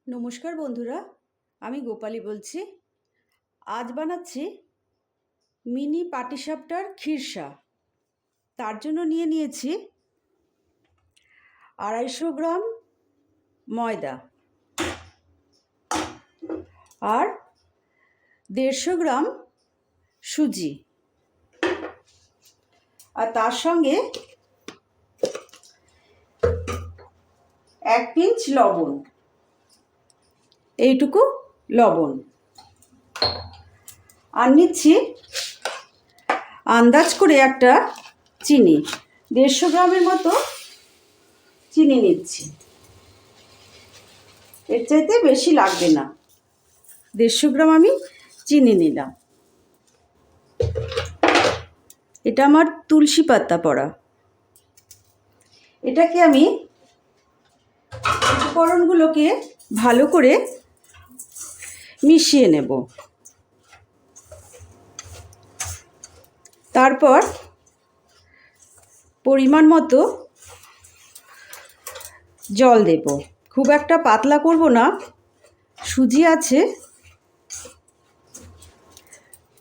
নমস্কার বন্ধুরা, আমি গোপালী বলছি। আজ বানাচ্ছি মিনি পাটিসাপটার খিরসা। তার জন্য নিয়েছি 250 গ্রাম ময়দা আর 150 গ্রাম সুজি, আর তার সঙ্গে 1 পিঞ্চ লবণ, এইটুকু লবণ। আর নিচ্ছি আন্দাজ করে একটা চিনি, 150 গ্রামের মতো চিনি নিচ্ছি। এর চাইতে বেশি লাগবে না, 150 গ্রাম আমি চিনি নিলাম। এটা আমার তুলসী পাতা পড়া। এটাকে আমি উপকরণগুলোকে ভালো করে মিশিয়ে নেব। তারপর পরিমাণ মতো জল দেব। খুব একটা পাতলা করব না, সুজি আছে,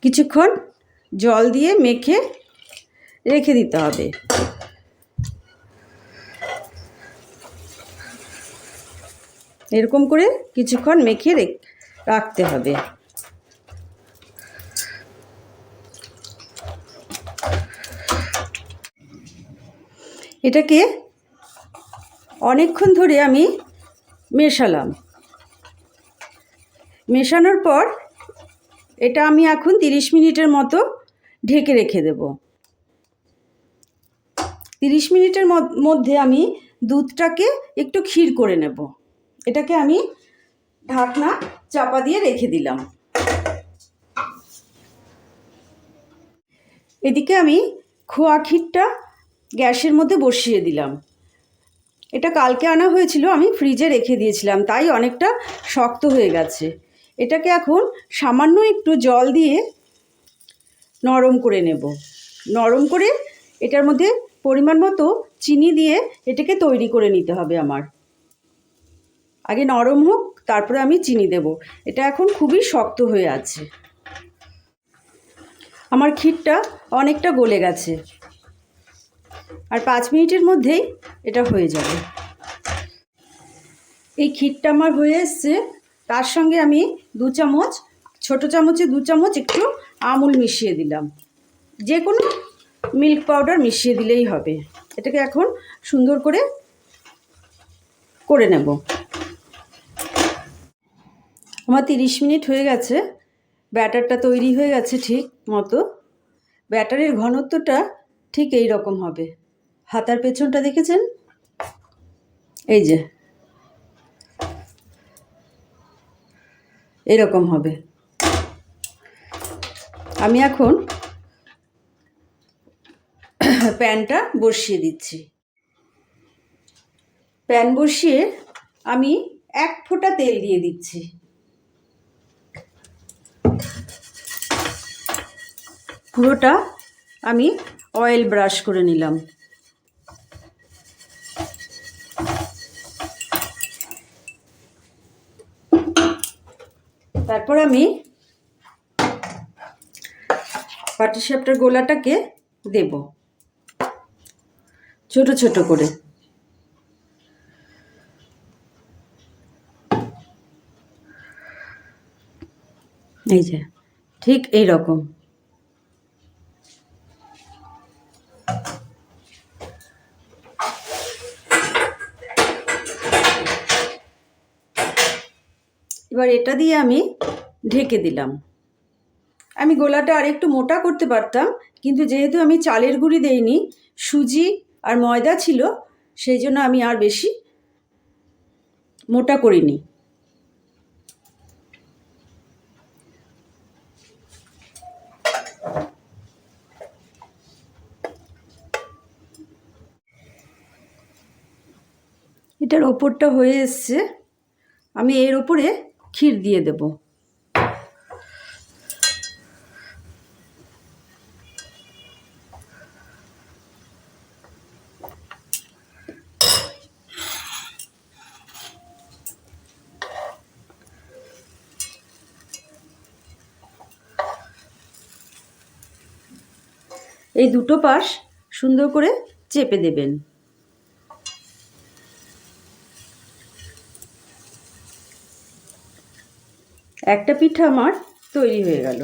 কিছুক্ষণ জল দিয়ে মেখে রেখে দিতে হবে। এরকম করে কিছুক্ষণ মেখে রাখতে হবে। এটাকে অনেকক্ষণ ধরে আমি মেশালাম। মেশানোর পর এটা আমি এখন 30 মিনিটের মতো ঢেকে রেখে দেব। 30 মিনিটের মধ্যে আমি দুধটাকে একটু ক্ষীর করে নেব। এটাকে আমি ঢাকনা চাপা দিয়ে রেখে দিলাম। এদিকে আমি খোয়া ক্ষীরটা গ্যাসের মধ্যে বসিয়ে দিলাম। এটা কালকে আনা হয়েছিল, আমি ফ্রিজে রেখে দিয়েছিলাম, তাই অনেকটা শক্ত হয়ে গেছে। এটাকে এখন সামান্য একটু জল দিয়ে নরম করে নেব। নরম করে এটার মধ্যে পরিমাণ মতো চিনি দিয়ে এটাকে তৈরি করে নিতে হবে আমার। আগে নরম হোক, তারপরে আমি চিনি দেব। এটা এখন খুবই শক্ত হয়ে আছে। আমার ক্ষীরটা অনেকটা গলে গেছে, আর 5 মিনিটের মধ্যেই এটা হয়ে যাবে। এই ক্ষীরটা আমার হয়ে এসছে। তার সঙ্গে আমি 2 চামচ, ছোটো চামচে 2 চামচ একটু আমুল মিশিয়ে দিলাম। যে কোনো মিল্ক পাউডার মিশিয়ে দিলেই হবে। এটাকে এখন সুন্দর করে নেব। আমার 30 মিনিট হয়ে গেছে। ব্যাটারটা তৈরি হয়ে গেছে ঠিক মতো। ব্যাটারের ঘনত্বটা ঠিক এই রকম হবে। হাতার পেছনটা দেখেছেন? এই যে এরকম হবে। আমি এখন প্যানটা বসিয়ে দিচ্ছি। প্যান বসিয়ে আমি 1 ফোঁটা তেল দিয়ে দিচ্ছি। পুরোটা আমি অয়েল ব্রাশ করে নিলাম। তারপর আমি পাটিসাপটার গোলাটাকে দেব ছোট ছোট করে। এই যে ঠিক এই রকম। এবার এটা দিয়ে আমি ঢেকে দিলাম। আমি গোলাটা আর একটু মোটা করতে পারতাম, কিন্তু যেহেতু আমি চালের গুঁড়ি দেইনি, সুজি আর ময়দা ছিল, সেই জন্য আমি আর বেশি মোটা করিনি। এটার ওপরটা হয়ে এসছে। আমি এর ওপরে ক্ষীর দিয়ে দেব। এই দুটো পাশ সুন্দর করে চেপে দেবেন। একটা পিঠা আমার তৈরি হয়ে গেল।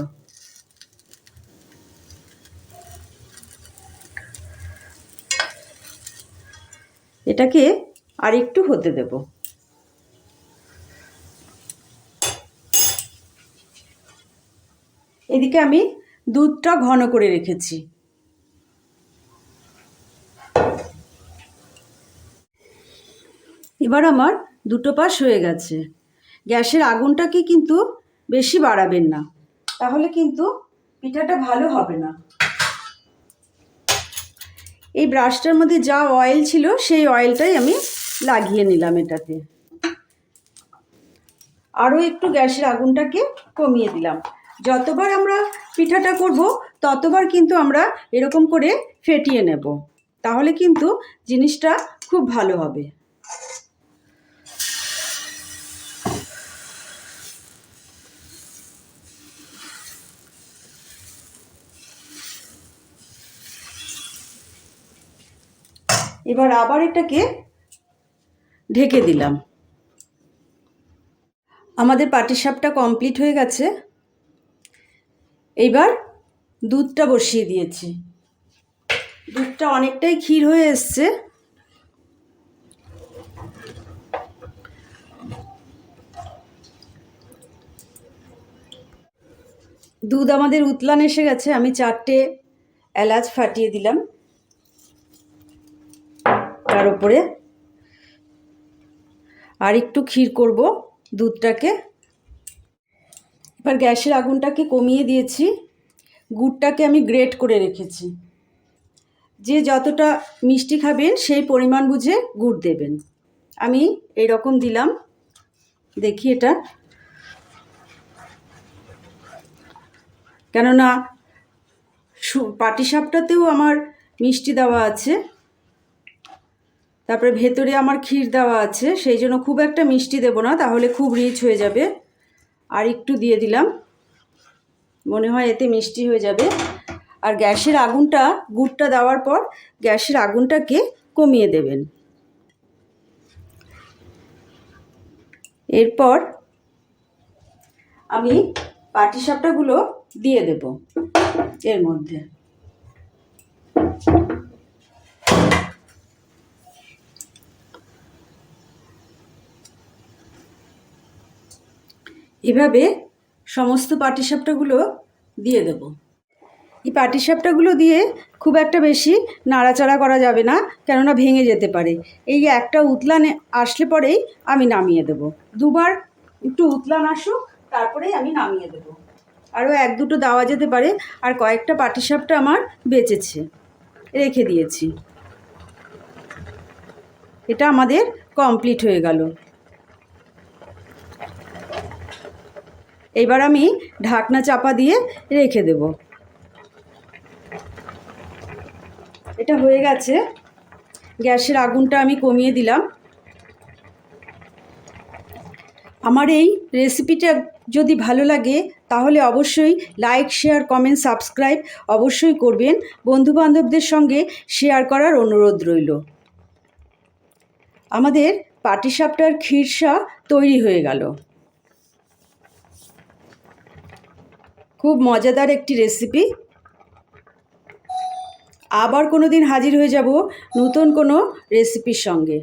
এটাকে আর একটু হতে দেব। এদিকে আমি দুধটা ঘন করে রেখেছি। এবার আমার দুটো পাশ হয়ে গেছে। গ্যাসের আগুনটাকে কিন্তু বেশি বাড়াবেন না, তাহলে কিন্তু পিঠাটা ভালো হবে না। এই ব্রাশটার মধ্যে যা অয়েল ছিল সেই অয়েলটাই আমি লাগিয়ে নিলাম এটাতে। আরও একটু গ্যাসের আগুনটাকে কমিয়ে দিলাম। যতবার আমরা পিঠাটা করব ততবার কিন্তু আমরা এরকম করে ফেটিয়ে নেব, তাহলে কিন্তু জিনিসটা খুব ভালো হবে। এবার আবার এটাকে ঢেকে দিলাম। আমাদের পাটিসাপটা কমপ্লিট হয়ে গেছে। এইবার দুধটা বসিয়ে দিয়েছি। দুধটা অনেকটাই ক্ষীর হয়ে এসছে। দুধ আমাদের উতলান এসে গেছে। আমি 4টে এলাচ ফাটিয়ে দিলাম তার উপরে। আর একটু ক্ষীর করব দুধটাকে। এবার গ্যাসের আগুনটাকে কমিয়ে দিয়েছি। গুড়টাকে আমি গ্রেট করে রেখেছি। যে যতটা মিষ্টি খাবেন সেই পরিমাণ বুঝে গুড় দেবেন। আমি এই রকম দিলাম। দেখি এটা, কেননা পাটিসাপটাতেও আমার মিষ্টি দেওয়া আছে, তারপরে ভেতরে আমার ক্ষীর দেওয়া আছে, সেই জন্য খুব একটা মিষ্টি দেব না, তাহলে খুব রিচ হয়ে যাবে। আর একটু দিয়ে দিলাম, মনে হয় এতে মিষ্টি হয়ে যাবে। আর গ্যাসের আগুনটা, গুড়টা দেওয়ার পর গ্যাসের আগুনটাকে কমিয়ে দেবেন। এরপর আমি পাটিসাপটাগুলো দিয়ে দেব এর মধ্যে। এভাবে সমস্ত পাটিসাপটাগুলো দিয়ে দেব। এই পাটিসাপটাগুলো দিয়ে খুব একটা বেশি নাড়াচাড়া করা যাবে না, কেননা ভেঙে যেতে পারে। এই একটা উতলান আসলে পরেই আমি নামিয়ে দেব। দুবার একটু উতলান আসুক, তারপরেই আমি নামিয়ে দেব। আরও 1-2টো দেওয়া যেতে পারে। আর কয়েকটা পাটিসাপটা আমার বেঁচেছে, রেখে দিয়েছি। এটা আমাদের কমপ্লিট হয়ে গেল। এবার আমি ঢাকনা চাপা দিয়ে রেখে দেব। এটা হয়ে গেছে। গ্যাসের আগুনটা আমি কমিয়ে দিলাম। আমার এই রেসিপিটা যদি ভালো লাগে তাহলে অবশ্যই লাইক, শেয়ার, কমেন্ট, সাবস্ক্রাইব অবশ্যই করবেন। বন্ধুবান্ধবদের সঙ্গে শেয়ার করার অনুরোধ রইল। আমাদের পাটিসাপটার ক্ষীরসা তৈরি হয়ে গেল। খুব মজাদার একটি রেসিপি। আবার কোনো দিন হাজির হয়ে যাব নতুন কোনো রেসিপির সঙ্গে।